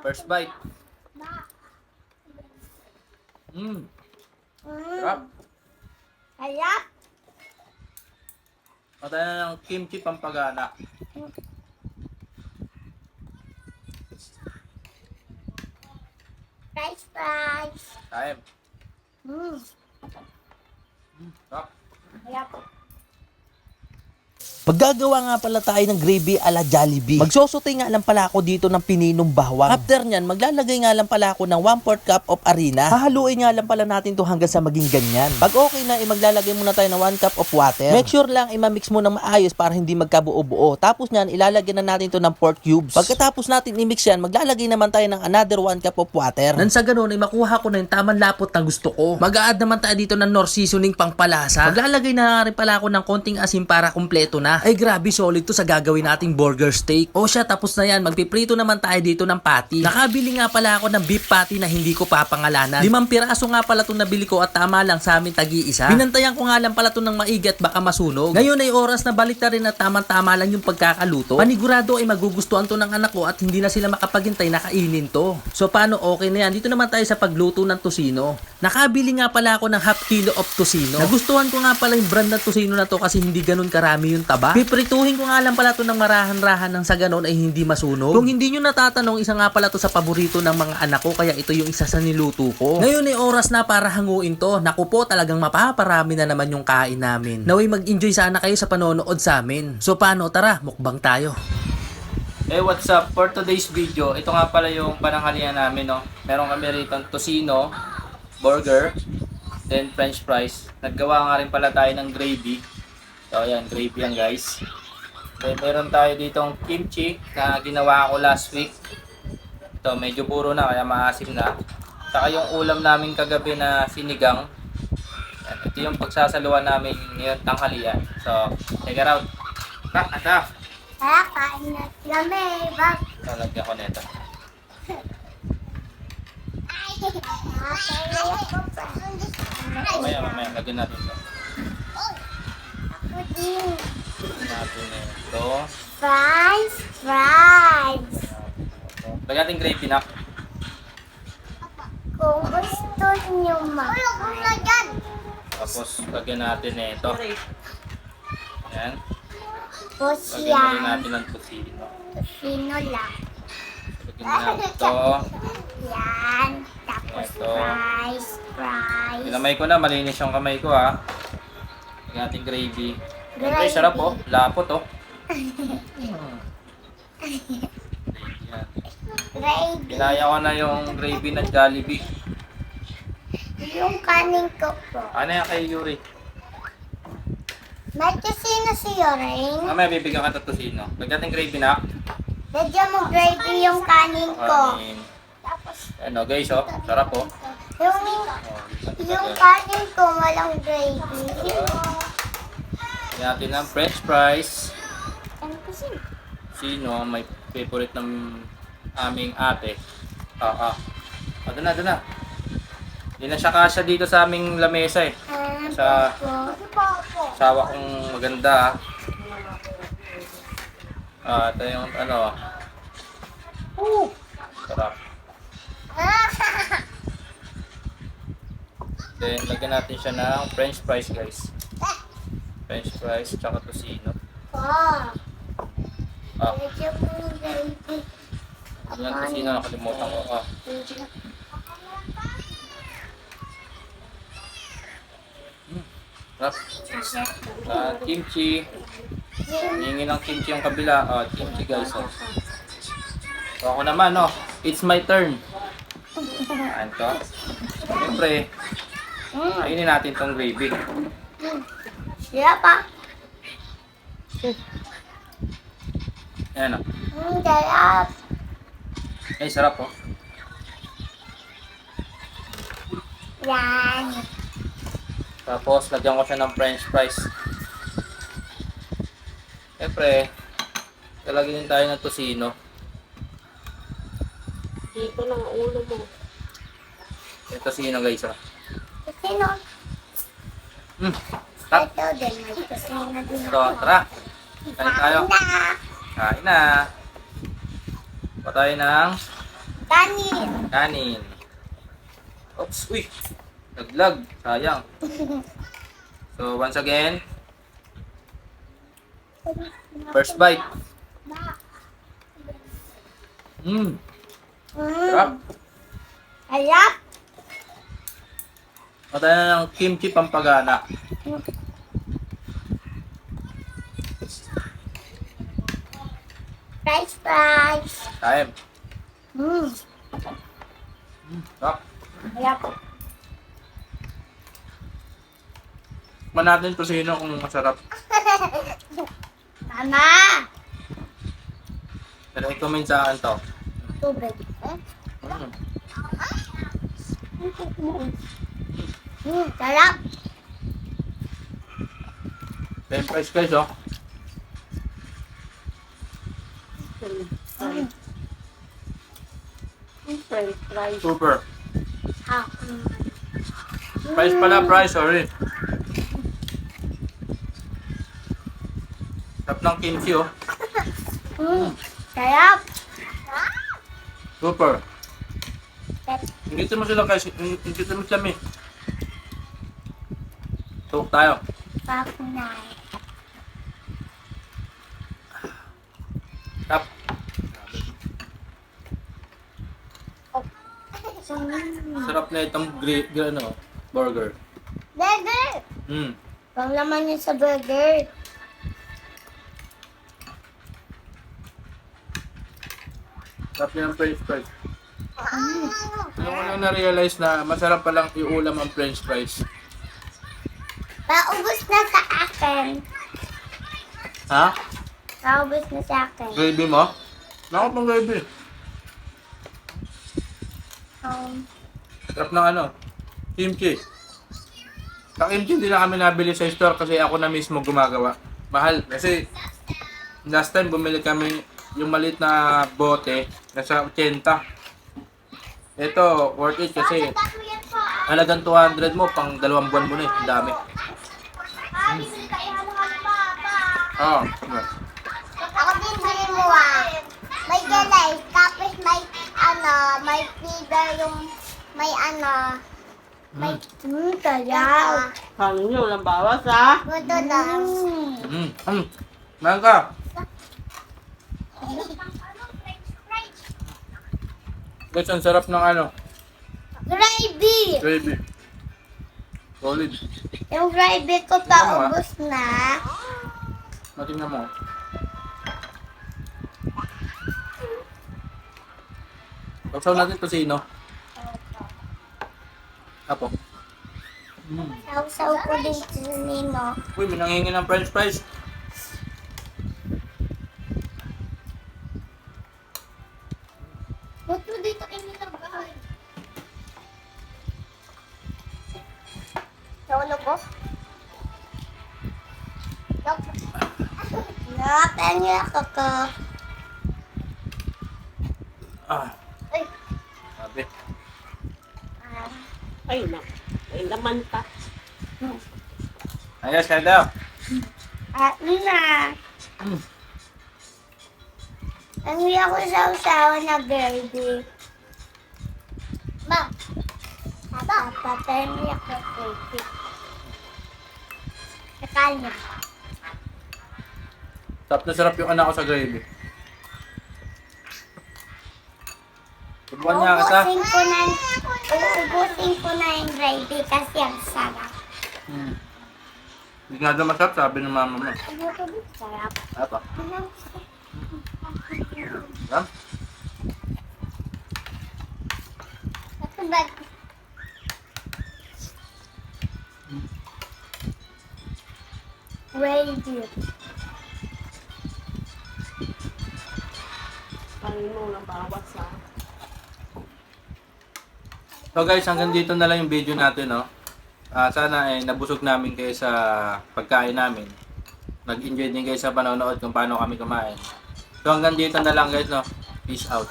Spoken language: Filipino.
First bite. Sarap. Harap. Patay na ng kimchi pampagana. French fries. Time. Sarap. Harap. Maggagawa nga pala tayo ng gravy ala Jollibee. Magsosote nga lang pala ako dito ng pininong bawang. After nyan, maglalagay nga lang pala ako ng 1/4 cup of harina. Hahaluin nga lang pala natin to hanggang sa maging ganyan. Pag okay na, maglalagay muna tayo ng 1 cup of water. Make sure lang i-mix mo ng maayos para hindi magkabuo-buo. Tapos nyan, ilalagay na natin to ng pork cubes. Pagkatapos natin i-mix yan, maglalagay naman tayo ng another 1 cup of water. Nang sa ganun ay makuha ko na yung tamang lapot na gusto ko. Mag-a-add naman tayo dito ng Knorr seasoning pang palasa. Maglalagay na rin pala ako ng konting asin para kumpleto na. Ay grabe, solid to sa gagawin nating burger steak. O siya, tapos na yan. Magpiprito naman tayo dito ng patty. Nakabili nga pala ako ng beef patty na hindi ko papangalanan. 5 piraso nga pala itong nabili ko at tama lang sa amin tagi-isa. Binantayan ko nga lang pala ito ng maigat baka masunog. Ngayon ay oras na balik na rin at tamang-tama lang yung pagkakaluto. Panigurado ay magugustuhan to ng anak ko at hindi na sila makapaghintay na kainin to. So paano, okay na yan. Dito naman tayo sa pagluto ng tosino. Nakabili nga pala ako ng half kilo of tosino. Nagustuhan ko nga pala yung brand ng tosino na to kasi hindi ganun karami yung taba. Piprituhin ko nga lang pala to ng marahan-rahan nang sa ganon ay hindi masunog. Kung hindi nyo natatanong, isa nga pala to sa paborito ng mga anak ko kaya ito yung isa sa niluto ko. Ngayon ay oras na para hanguin to. Naku po, talagang mapaparami na naman yung kain namin. Naway mag-enjoy sana kayo sa panonood sa amin. So paano, tara, mukbang tayo. Hey, what's up? For today's video, ito nga pala yung pananghalian namin, no? Meron kami rito tosino, burger, then french fries. Naggawa nga rin pala tayo ng gravy. So, ayan, gravy yan, guys. Then, meron tayo ditong kimchi na ginawa ko last week. Ito, medyo puro na, kaya maasim na. Saka yung ulam namin kagabi na sinigang. Ayan, ito yung pagsasaluan namin ngayon tanghalian. So, check it out. Ata! Harap. Kain na kami. Bak. Lalagyan ko nito. Mamaya, lagyan natin ito. Ako din. Lagyan natin ito. Fries. Fries. Lagyan natin gravy na. Kung gusto niyo mag-lagyan. Tapos, lagyan natin ito. Ayan. Tapos Lagyan yan. natin ng tosino. Sino lang. Lagyan natin ito. Yan. Tapos Ito. fries. Fries. Kinamay ko na, malinis yung kamay ko ha. Lagyan natin gravy. Siyempre, sarap oh. Lapot oh. Ayan. Gravy. Kinaya ko na yung gravy ng Jollibee. Yung kanin ko po. Ano yan kay Yuri? May kusina si Yoring. Mamaya bibigyan ka ng tosino. Lagyan natin gravy na. Medyo mo gravy yung kanin ko. Kanin. Tapos Ano guys oh. Sarap oh. yung kanin ko walang gravy. Lagyan natin ng french fries. Ano kasi? Sino may favorite ng aming ate? Doon na. Hindi na siya kasya dito sa aming lamesa eh. Sa asawa kong maganda ito yung ano. Sarap. Then lagyan natin siya ng french fries guys. French fries tsaka tosino. Medyo po gravy. Yung tosino nakalimutan ko. Sarap. Kimchi. Hingi ng kimchi yung kabila. Kimchi guys. So ako naman it's my turn. Ayan to. Siyempre, kainin natin tong gravy. Sila pa. Ayan o. Sarap. Ay, sarap oh. Yan. Tapos, lagyan ko siya ng french fries. Siyempre, lalagyan din tayo ng tosino. Dito lang ulo mo. Yung tosino guys oh. Sino? Stop. Ito din. May kusina din. So, tara. Kain tayo. Na. Kain na. Pa tayo ng Kanin. Kanin. Oops, uy. Naglag. Sayang. So, once again, first bite. Sarap. Ayap. Matayo na ng kimchi pampagana. French fries. Time. Mm. Sarap. Ayap. Man natin to sino kung masarap. Mama. Pero i-comment sa akin to. Tubig. Sarap. French fries guys, oh. French fries. Super. Ah. Fries pala, fries, sorry. Sarap ng kimchi, oh. Sarap. Super. Hindi mo sila kasi, hindi mo sila eh. Tulog tayo. Pakunay. Tap. Sarap na itong ano, burger. Burger. Pang laman yun sa burger. Sarap niya ng french fries. Yung ko lang na-realize na masarap palang iulam ang french fries. Paubos na sa akin. Ha? Paubos na sa akin. Gravy mo? Nakot ng gravy. Sarap ng ano, kimchi. Sa kimchi hindi na kami nabili sa store kasi ako na mismo gumagawa. Mahal kasi last time bumili kami yung maliit na bote nasa 80. Ito worth it kasi halagang 200 mo pang 2 buwan mo na eh. Ang dami. Oo. Ako din bilhin mo May galay, tapos may may flavor yung may may sayaw. Ano nyo, walang bawas ha? Gusto lang. Meron ka. Guys, ang sarap ng ano, Gravy! gravy. Solid. Yung gravy ko paubos na. Matingnan mo. Sausaw natin to sino? Apo. Sausaw ko din sa nino. Uy, may nanghingi ng french fries. Ba't mo dito inilagay? Sa ulo ko? Nakapanya ako ko. Ah, Ay! sabi. Ay, na. Ay, laman pa. Ayos, kaya daw. Na. Hindi ako sausawa na gravy. Ma. Papatay ako gravy. Nakalma. Sarap na sarap yung anak ko sa gravy. Tubuan niya kita. Uubusin ko na yung gravy kasi ang sarap. Hindi nga daw masarap, sabi ng mama mo. Sarap. Apo. Sarap? Ito ba? Gravy. Ano mo, walang bawas ha? So guys, hanggang dito na lang yung video natin, no? Sana nabusog namin kayo sa pagkain namin. Nag-enjoy din kayo sa panonood kung paano kami kumain. So hanggang dito na lang guys, no? Peace out.